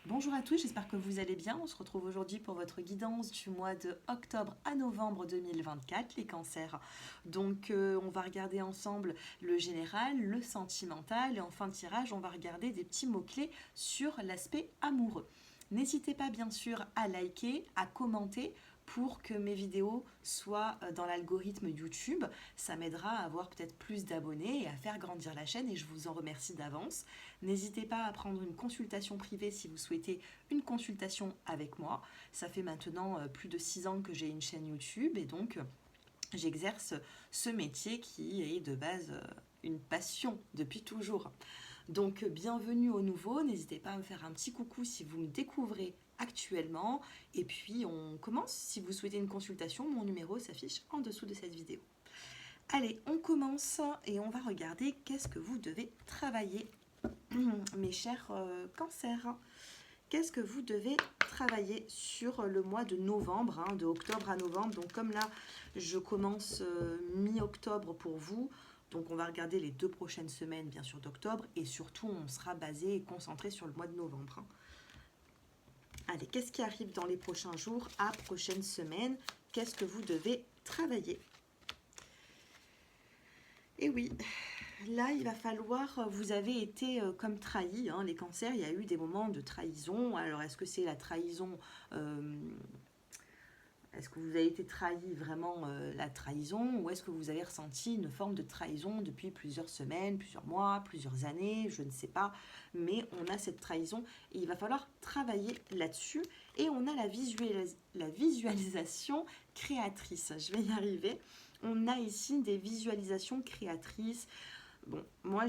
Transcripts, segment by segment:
Bonjour à tous, j'espère que vous allez bien. On se retrouve aujourd'hui pour votre guidance du mois de octobre à novembre 2024, les cancers. On va regarder ensemble le général, le sentimental et en fin de tirage, on va regarder des petits mots-clés sur l'aspect amoureux. N'hésitez pas bien sûr à liker, à commenter pour que mes vidéos soient dans l'algorithme YouTube. Ça m'aidera à avoir peut-être plus d'abonnés et à faire grandir la chaîne et je vous en remercie d'avance. N'hésitez pas à prendre une consultation privée si vous souhaitez une consultation avec moi. Ça fait maintenant plus de 6 ans que j'ai une chaîne YouTube et donc j'exerce ce métier qui est de base une passion depuis toujours. Donc bienvenue au nouveau, n'hésitez pas à me faire un petit coucou si vous me découvrez actuellement. Et puis on commence, si vous souhaitez une consultation, mon numéro s'affiche en dessous de cette vidéo. Allez, on commence et on va regarder qu'est-ce que vous devez travailler, mes chers cancers. Qu'est-ce que vous devez travailler sur le mois de novembre, de octobre à novembre. Donc comme là, je commence mi-octobre pour vous. Donc on va regarder les 2 prochaines semaines, bien sûr, d'octobre. Et surtout, on sera basé et concentré sur le mois de novembre. Allez, qu'est-ce qui arrive dans les prochains jours, à prochaine semaine? Qu'est-ce que vous devez travailler? Et oui, là, il va falloir, vous avez été comme trahi, les cancers, il y a eu des moments de trahison. Alors, est-ce que c'est la trahison est-ce que vous avez été trahi vraiment la trahison ou est-ce que vous avez ressenti une forme de trahison depuis plusieurs semaines, plusieurs mois, plusieurs années, je ne sais pas, mais on a cette trahison et il va falloir travailler là-dessus et on a la visualisation créatrice. Je vais y arriver. On a ici des visualisations créatrices. Bon, moi,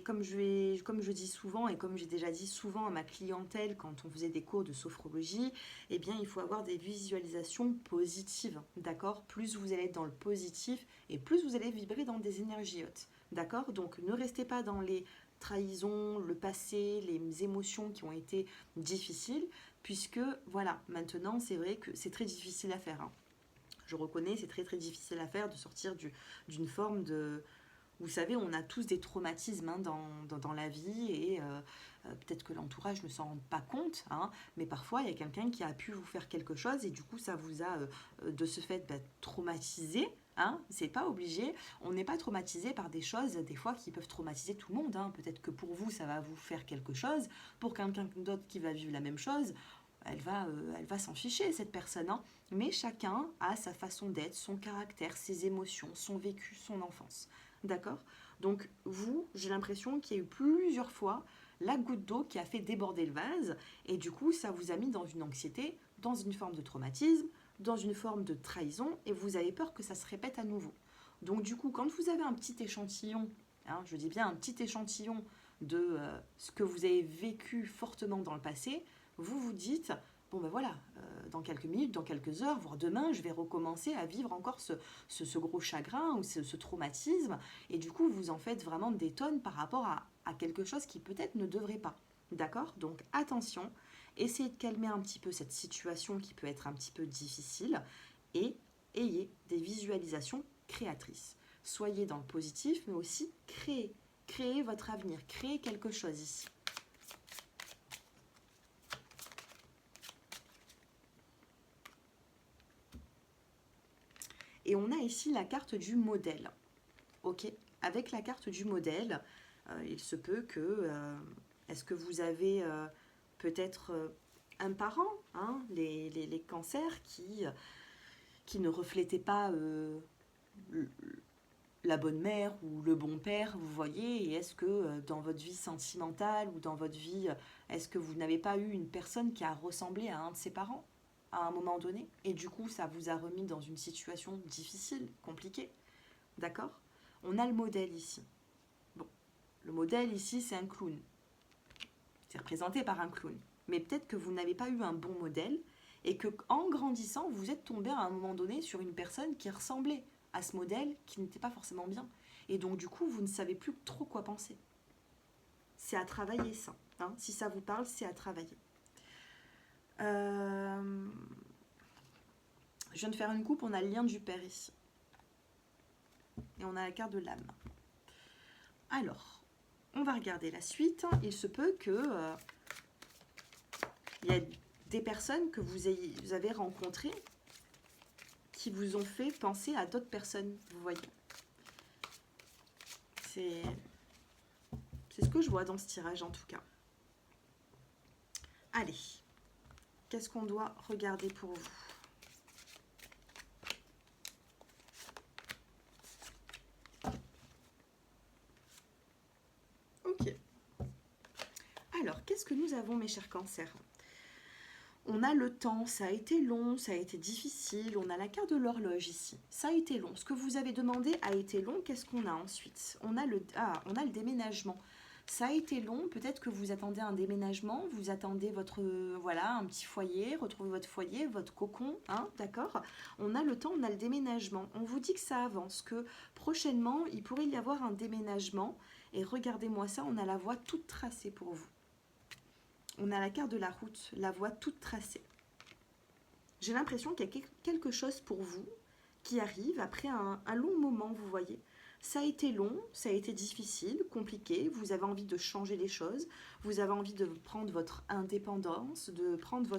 comme je dis souvent et comme j'ai déjà dit souvent à ma clientèle quand on faisait des cours de sophrologie, eh bien, il faut avoir des visualisations positives, d'accord? Plus vous allez être dans le positif et plus vous allez vibrer dans des énergies hautes, d'accord? Donc, ne restez pas dans les trahisons, le passé, les émotions qui ont été difficiles, puisque, voilà, maintenant, c'est vrai que c'est très difficile à faire, hein. Je reconnais, c'est très très difficile à faire de sortir d'une forme de, vous savez, on a tous des traumatismes dans la vie et peut-être que l'entourage ne s'en rend pas compte, mais parfois il y a quelqu'un qui a pu vous faire quelque chose et du coup ça vous a de ce fait traumatisé. C'est pas obligé, on n'est pas traumatisé par des choses des fois qui peuvent traumatiser tout le monde. Peut-être que pour vous ça va vous faire quelque chose, pour quelqu'un d'autre qui va vivre la même chose, elle va s'en ficher cette personne. Mais chacun a sa façon d'être, son caractère, ses émotions, son vécu, son enfance. D'accord? Donc vous, j'ai l'impression qu'il y a eu plusieurs fois la goutte d'eau qui a fait déborder le vase et du coup ça vous a mis dans une anxiété, dans une forme de traumatisme, dans une forme de trahison et vous avez peur que ça se répète à nouveau. Donc du coup, quand vous avez un petit échantillon, je dis bien un petit échantillon de ce que vous avez vécu fortement dans le passé, vous vous dites, bon ben voilà, dans quelques minutes, dans quelques heures, voire demain, je vais recommencer à vivre encore ce gros chagrin ou ce traumatisme. Et du coup, vous en faites vraiment des tonnes par rapport à quelque chose qui peut-être ne devrait pas. D'accord? Donc attention, essayez de calmer un petit peu cette situation qui peut être un petit peu difficile et ayez des visualisations créatrices. Soyez dans le positif, mais aussi créez. Créez votre avenir, créez quelque chose ici. Et on a ici la carte du modèle. Ok, avec la carte du modèle, il se peut que, est-ce que vous avez peut-être un parent, les cancers qui ne reflétaient pas la bonne mère ou le bon père, vous voyez, et est-ce que dans votre vie sentimentale ou dans votre vie, est-ce que vous n'avez pas eu une personne qui a ressemblé à un de ses parents à un moment donné, et du coup ça vous a remis dans une situation difficile, compliquée, d'accord? On a le modèle ici. Bon, le modèle ici c'est un clown, c'est représenté par un clown, mais peut-être que vous n'avez pas eu un bon modèle et que en grandissant vous êtes tombé à un moment donné sur une personne qui ressemblait à ce modèle qui n'était pas forcément bien. Et donc du coup, vous ne savez plus trop quoi penser. C'est à travailler ça. Si ça vous parle, c'est à travailler. Je viens de faire une coupe, on a le lien du père ici. Et on a la carte de l'âme. Alors, on va regarder la suite. Il se peut que il y a des personnes que vous avez rencontrées qui vous ont fait penser à d'autres personnes, vous voyez. C'est ce que je vois dans ce tirage en tout cas. Allez, qu'est-ce qu'on doit regarder pour vous? Ok. Alors, qu'est-ce que nous avons, mes chers cancers? On a le temps, ça a été long, ça a été difficile. On a la carte de l'horloge ici. Ça a été long. Ce que vous avez demandé a été long. Qu'est-ce qu'on a ensuite? On a le déménagement. Ça a été long. Peut-être que vous attendez un déménagement. Vous attendez votre, voilà, un petit foyer. Retrouver votre foyer, votre cocon. Hein, d'accord? On a le temps, on a le déménagement. On vous dit que ça avance, que prochainement, il pourrait y avoir un déménagement. Et regardez-moi ça, on a la voie toute tracée pour vous. On a la carte de la route, la voie toute tracée. J'ai l'impression qu'il y a quelque chose pour vous qui arrive après un long moment, vous voyez. Ça a été long, ça a été difficile, compliqué. Vous avez envie de changer les choses. Vous avez envie de prendre votre indépendance, de prendre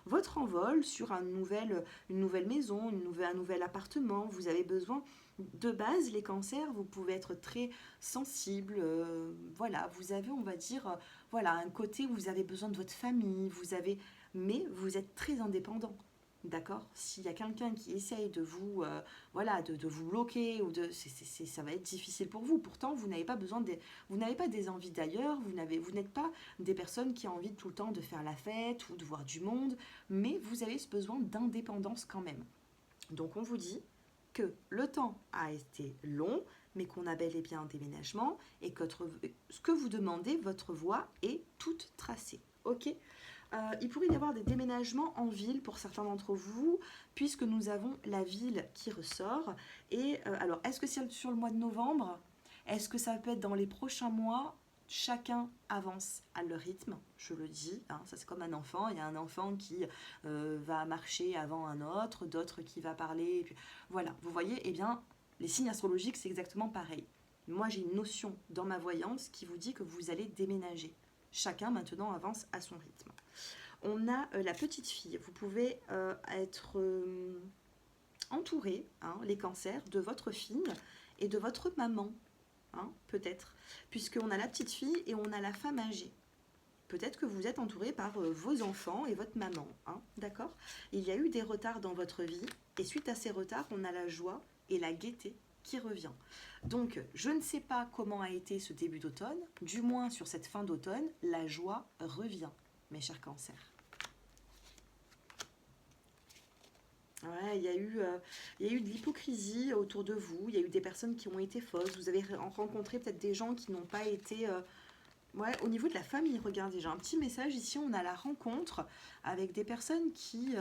votre envol sur une nouvelle maison, un nouvel appartement. Vous avez besoin, de base, les cancers, vous pouvez être très sensible. Voilà, vous avez, on va dire, voilà, un côté où vous avez besoin de votre famille. Mais vous êtes très indépendant. D'accord? S'il y a quelqu'un qui essaye de vous, voilà, de vous bloquer, ça va être difficile pour vous. Pourtant, vous n'avez pas des envies d'ailleurs, vous n'êtes pas des personnes qui ont envie tout le temps de faire la fête ou de voir du monde, mais vous avez ce besoin d'indépendance quand même. Donc on vous dit que le temps a été long, mais qu'on a bel et bien un déménagement et que ce que vous demandez, votre voie est toute tracée. Ok? Il pourrait y avoir des déménagements en ville pour certains d'entre vous, puisque nous avons la ville qui ressort. Et alors, est-ce que c'est sur le mois de novembre? Est-ce que ça peut être dans les prochains mois? Chacun avance à leur rythme, je le dis. Hein, ça, c'est comme un enfant. Il y a un enfant qui va marcher avant un autre, d'autres qui va parler. Puis, voilà, vous voyez, eh bien, les signes astrologiques, c'est exactement pareil. Moi, j'ai une notion dans ma voyance qui vous dit que vous allez déménager. Chacun maintenant avance à son rythme. On a la petite fille. Vous pouvez être entouré, hein, les cancers, de votre fille et de votre maman, hein, peut-être. Puisqu'on a la petite fille et on a la femme âgée. Peut-être que vous êtes entouré par vos enfants et votre maman, hein, d'accord? Il y a eu des retards dans votre vie et suite à ces retards, on a la joie et la gaieté qui revient. Donc, je ne sais pas comment a été ce début d'automne, du moins sur cette fin d'automne, la joie revient, mes chers cancers. Ouais, il y a eu de l'hypocrisie autour de vous, il y a eu des personnes qui ont été fausses, vous avez rencontré peut-être des gens qui n'ont pas été... Ouais, au niveau de la famille, regardez, j'ai un petit message ici, on a la rencontre avec des personnes qui...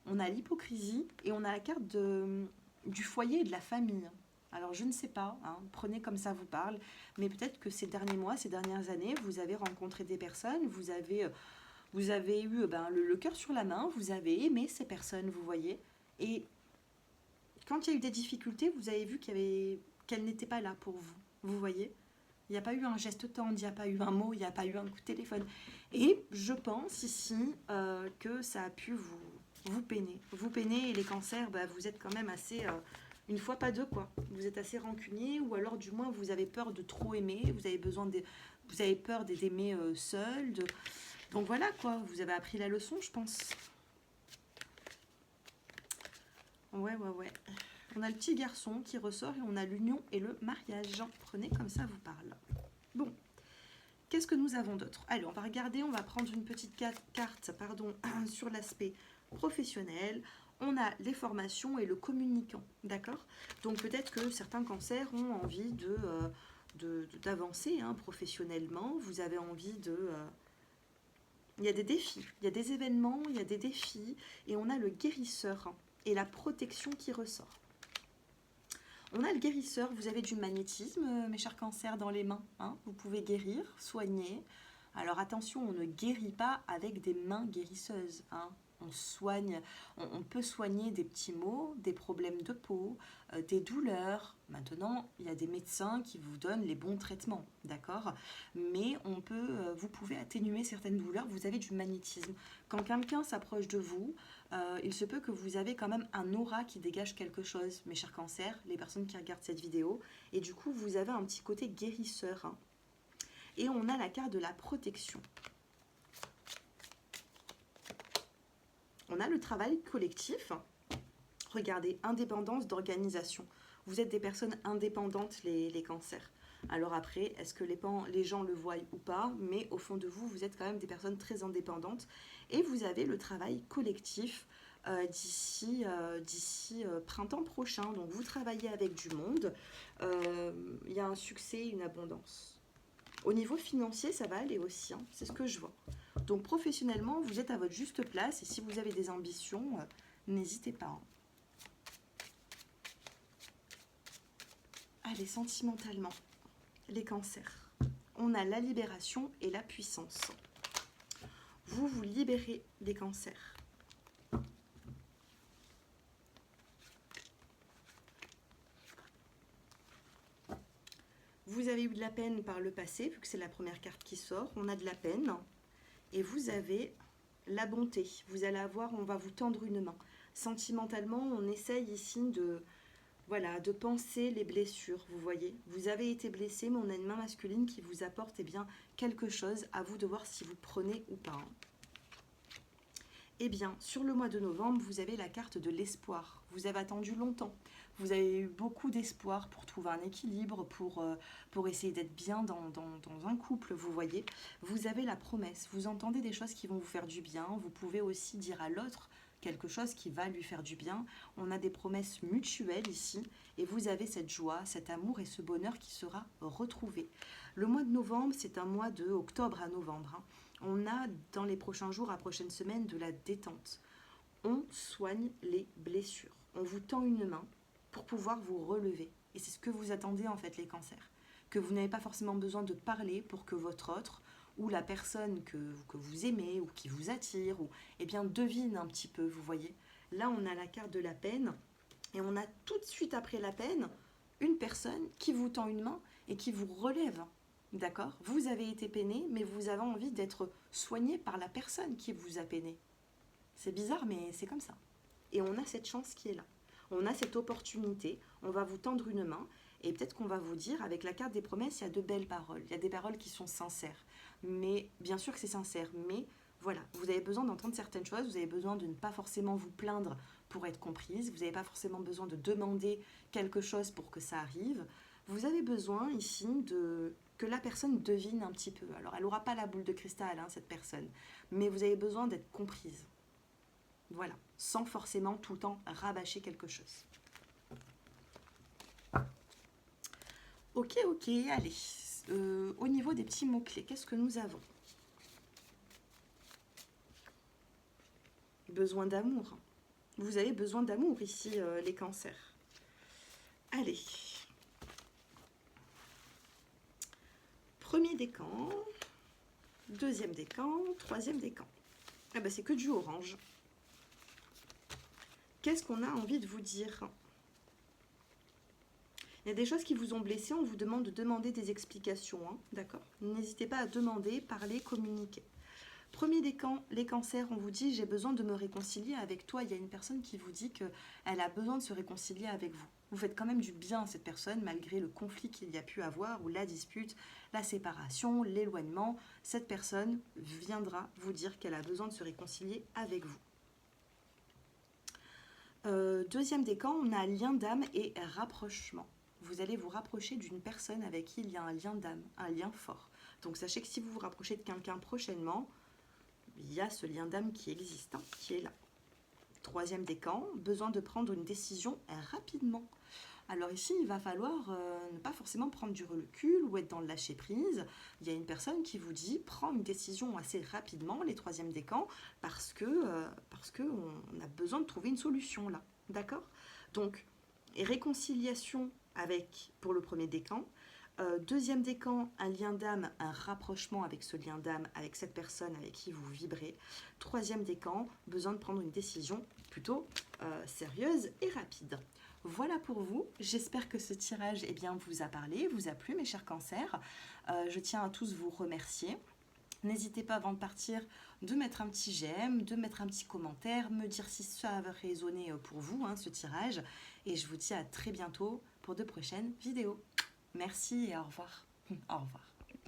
on a l'hypocrisie et on a la carte du foyer et de la famille. Alors je ne sais pas, hein, prenez comme ça vous parle, mais peut-être que ces derniers mois, ces dernières années, vous avez rencontré des personnes, vous avez eu le cœur sur la main, vous avez aimé ces personnes, vous voyez, et quand il y a eu des difficultés, vous avez vu qu'elles n'étaient pas là pour vous, vous voyez. Il n'y a pas eu un geste tendre, il n'y a pas eu un mot, il n'y a pas eu un coup de téléphone. Et je pense ici que ça a pu vous peiner. Vous peiner et les cancers, vous êtes quand même assez... une fois pas deux, quoi. Vous êtes assez rancunier ou alors du moins vous avez peur de trop aimer, vous avez peur d'aimer seul. Donc voilà, quoi. Vous avez appris la leçon, je pense. Ouais. On a le petit garçon qui ressort et on a l'union et le mariage. Prenez comme ça vous parle. Bon, qu'est-ce que nous avons d'autre? Allez, on va regarder, on va prendre une petite carte sur l'aspect professionnel. On a les formations et le communicant, d'accord? Donc peut-être que certains cancers ont envie d'avancer professionnellement. Vous avez envie de... il y a des défis, il y a des événements, il y a des défis. Et on a le guérisseur et la protection qui ressort. On a le guérisseur, vous avez du magnétisme, mes chers cancers, dans les mains. Hein, vous pouvez guérir, soigner. Alors attention, on ne guérit pas avec des mains guérisseuses. Hein. on soigne, on peut soigner des petits maux, des problèmes de peau, des douleurs. Maintenant, il y a des médecins qui vous donnent les bons traitements, d'accord? Mais vous pouvez atténuer certaines douleurs, vous avez du magnétisme. Quand quelqu'un s'approche de vous, il se peut que vous avez quand même un aura qui dégage quelque chose, mes chers cancers, les personnes qui regardent cette vidéo, et du coup, vous avez un petit côté guérisseur, hein. Et on a la carte de la protection. On a le travail collectif. Regardez, indépendance d'organisation. Vous êtes des personnes indépendantes, les cancers. Alors après, est-ce que les gens le voient ou pas? Mais au fond de vous, vous êtes quand même des personnes très indépendantes. Et vous avez le travail collectif d'ici printemps prochain. Donc vous travaillez avec du monde. Il y a un succès, une abondance. Au niveau financier, ça va aller aussi, hein, c'est ce que je vois. Donc professionnellement, vous êtes à votre juste place et si vous avez des ambitions, n'hésitez pas, hein. Allez, sentimentalement, les cancers. On a la libération et la puissance. Vous vous libérez des cancers. Vous avez eu de la peine par le passé, vu que c'est la première carte qui sort. On a de la peine. Et vous avez la bonté. Vous allez avoir, on va vous tendre une main. Sentimentalement, on essaye ici de penser les blessures, vous voyez. Vous avez été blessé, mais on a une main masculine qui vous apporte quelque chose. À vous de voir si vous prenez ou pas. Eh bien, sur le mois de novembre, vous avez la carte de l'espoir. Vous avez attendu longtemps. Vous avez eu beaucoup d'espoir pour trouver un équilibre, pour essayer d'être bien dans un couple, vous voyez. Vous avez la promesse. Vous entendez des choses qui vont vous faire du bien. Vous pouvez aussi dire à l'autre quelque chose qui va lui faire du bien. On a des promesses mutuelles ici. Et vous avez cette joie, cet amour et ce bonheur qui sera retrouvé. Le mois de novembre, c'est un mois de octobre à novembre, hein. On a dans les prochains jours, à prochaine semaine, de la détente. On soigne les blessures. On vous tend une main pour pouvoir vous relever. Et c'est ce que vous attendez en fait, les cancers. Que vous n'avez pas forcément besoin de parler pour que votre autre ou la personne que vous aimez ou qui vous attire devine un petit peu, vous voyez. Là, on a la carte de la peine et on a tout de suite après la peine une personne qui vous tend une main et qui vous relève. D'accord? Vous avez été peiné, mais vous avez envie d'être soigné par la personne qui vous a peiné. C'est bizarre, mais c'est comme ça. Et on a cette chance qui est là. On a cette opportunité, on va vous tendre une main, et peut-être qu'on va vous dire, avec la carte des promesses, il y a de belles paroles. Il y a des paroles qui sont sincères. Mais bien sûr que c'est sincère, mais voilà, vous avez besoin d'entendre certaines choses, vous avez besoin de ne pas forcément vous plaindre pour être comprise, vous n'avez pas forcément besoin de demander quelque chose pour que ça arrive. Vous avez besoin ici que la personne devine un petit peu. Alors, elle n'aura pas la boule de cristal, hein, cette personne, mais vous avez besoin d'être comprise. Voilà, sans forcément tout le temps rabâcher quelque chose. Ok, allez. Au niveau des petits mots-clés, qu'est-ce que nous avons? Besoin d'amour. Vous avez besoin d'amour ici, les cancers. Allez. Premier décan, deuxième décan, troisième décan. Ah ben c'est que du orange. Qu'est-ce qu'on a envie de vous dire? Il y a des choses qui vous ont blessé, on vous demande de demander des explications, hein, d'accord? N'hésitez pas à demander, parler, communiquer. Premier décan, les cancers, on vous dit j'ai besoin de me réconcilier avec toi. Il y a une personne qui vous dit qu'elle a besoin de se réconcilier avec vous. Vous faites quand même du bien à cette personne malgré le conflit qu'il y a pu avoir ou la dispute, la séparation, l'éloignement. Cette personne viendra vous dire qu'elle a besoin de se réconcilier avec vous. Deuxième décan, on a lien d'âme et rapprochement. Vous allez vous rapprocher d'une personne avec qui il y a un lien d'âme, un lien fort. Donc sachez que si vous vous rapprochez de quelqu'un prochainement, il y a ce lien d'âme qui existe, hein, qui est là. Troisième décan, besoin de prendre une décision rapidement. Alors ici, il va falloir ne pas forcément prendre du recul ou être dans le lâcher-prise. Il y a une personne qui vous dit, prends une décision assez rapidement, les troisièmes décans, parce que on a besoin de trouver une solution là. D'accord? Donc, réconciliation pour le premier décan, Deuxième décan, un lien d'âme, un rapprochement avec ce lien d'âme, avec cette personne avec qui vous vibrez. Troisième décan, besoin de prendre une décision plutôt sérieuse et rapide. Voilà pour vous. J'espère que ce tirage vous a parlé, vous a plu, mes chers cancers. Je tiens à tous vous remercier. N'hésitez pas avant de partir de mettre un petit j'aime, de mettre un petit commentaire, me dire si ça a résonné pour vous, ce tirage. Et je vous dis à très bientôt pour de prochaines vidéos. Merci et au revoir. Au revoir.